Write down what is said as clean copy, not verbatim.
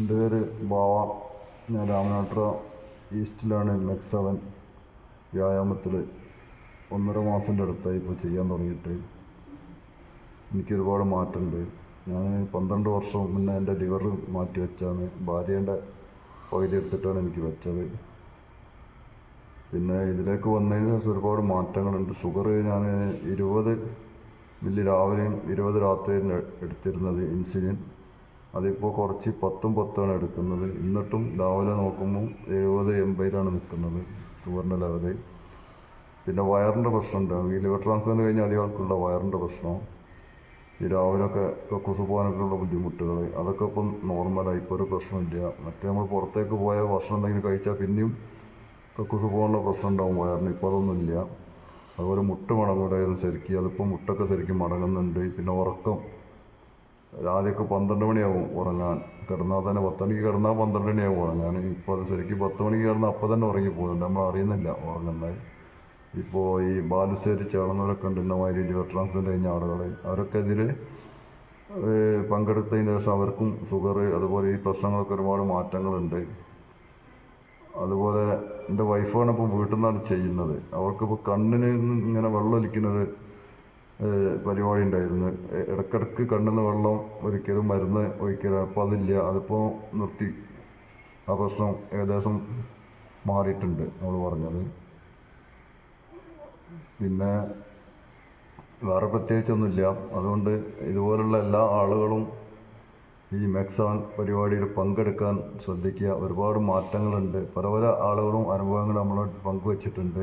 എൻ്റെ പേര് ബാവ. ഞാൻ രാമനാട്ടുകര ഈസ്റ്റിലാണ് MEX7 വ്യായാമത്തിൽ 1.5 മാസത്തിൻ്റെ അടുത്തായി ഇപ്പോൾ ചെയ്യാൻ തുടങ്ങിയിട്ട്. എനിക്കൊരുപാട് മാറ്റമുണ്ട്. ഞാൻ 12 വർഷം മുന്നേ എൻ്റെ ലിവർ മാറ്റി വെച്ചാണ്, ഭാര്യേൻ്റെ പകുതി എടുത്തിട്ടാണ് എനിക്ക് വെച്ചത്. പിന്നെ ഇതിലേക്ക് വന്നതിന് ശേഷം ഒരുപാട് മാറ്റങ്ങളുണ്ട്. ഷുഗർ ഞാൻ 20 മില്ലി രാവിലെയും 20 രാത്രിയും എടുത്തിരുന്നത് ഇൻസുലിൻ. അതിപ്പോൾ കുറച്ച് 10 എടുക്കുന്നത്. എന്നിട്ടും രാവിലെ നോക്കുമ്പോൾ 70-80 നിൽക്കുന്നത് ഷുഗറിൻ്റെ ലെവല്. പിന്നെ വയറിൻ്റെ പ്രശ്നമുണ്ട്. ഈ ലിവർ ട്രാൻസ്പ്ലാന്റ് കഴിഞ്ഞ അധികം ആൾക്കുള്ള വയറിൻ്റെ പ്രശ്നം, ഈ രാവിലെയൊക്കെ കക്കൂസ് പോകാനൊക്കെയുള്ള ബുദ്ധിമുട്ടുകൾ, അതൊക്കെ ഇപ്പം നോർമലായി. ഇപ്പോൾ ഒരു പ്രശ്നമില്ല. മറ്റേ നമ്മൾ പുറത്തേക്ക് പോയ ഭക്ഷണം എന്തെങ്കിലും കഴിച്ചാൽ പിന്നെയും കക്കൂസ് പോകാനുള്ള പ്രശ്നം ഉണ്ടാവും വയറിന്. ഇപ്പോൾ അതൊന്നുമില്ല. അതുപോലെ മുട്ട് മടങ്ങൂലായിരുന്നു ശരിക്കും. അതിപ്പോൾ മുട്ടൊക്കെ ശരിക്കും മടങ്ങുന്നുണ്ട്. പിന്നെ ഉറക്കം, ആദ്യമൊക്കെ 12 മണിയാവും ഉറങ്ങാൻ. കിടന്നാൽ തന്നെ 10 മണിക്ക് കിടന്നാൽ 12 മണിയാവും ഉറങ്ങാൻ. ഇപ്പോൾ അത് ശരിക്കും 10 മണിക്ക് കിടന്നാൽ അപ്പം തന്നെ ഉറങ്ങി പോകുന്നുണ്ട്, നമ്മൾ അറിയുന്നില്ല ഉറങ്ങുന്നത്. ഇപ്പോൾ ഈ ബാലുശ്ശേരി ചേർന്നവരൊക്കെ ഉണ്ട്, ഇന്നമാതിരി ലിവർ ട്രാൻസ്പ്ലാന്റ് കഴിഞ്ഞ ആളുകൾ. അവരൊക്കെ ഇതിൽ പങ്കെടുത്തതിന് ശേഷം അവർക്കും ഷുഗർ, അതുപോലെ ഈ പ്രശ്നങ്ങളൊക്കെ ഒരുപാട് മാറ്റങ്ങളുണ്ട്. അതുപോലെ എൻ്റെ വൈഫാണ് ഇപ്പോൾ വീട്ടിൽ നിന്നാണ് ചെയ്യുന്നത്. അവൾക്കിപ്പോൾ കണ്ണിന് ഇങ്ങനെ വെള്ളമൊലിക്കുന്നത് പരിപാടി ഉണ്ടായിരുന്നു. ഇടയ്ക്കിടയ്ക്ക് കണ്ണിൽ നിന്ന് വെള്ളം ഒരിക്കലും മരുന്ന് ഒഴിക്കലും. അപ്പോൾ അതില്ല, അതിപ്പോൾ നിർത്തി. ആ പ്രശ്നം ഏകദേശം മാറിയിട്ടുണ്ട് നമ്മൾ പറഞ്ഞത്. പിന്നെ വേറെ പ്രത്യേകിച്ചൊന്നുമില്ല. അതുകൊണ്ട് ഇതുപോലുള്ള എല്ലാ ആളുകളും ഈ MEX7 പരിപാടിയിൽ പങ്കെടുക്കാൻ ശ്രദ്ധിക്കുക. ഒരുപാട് മാറ്റങ്ങളുണ്ട്. പല പല ആളുകളും അനുഭവങ്ങൾ നമ്മളോട് പങ്കുവച്ചിട്ടുണ്ട്.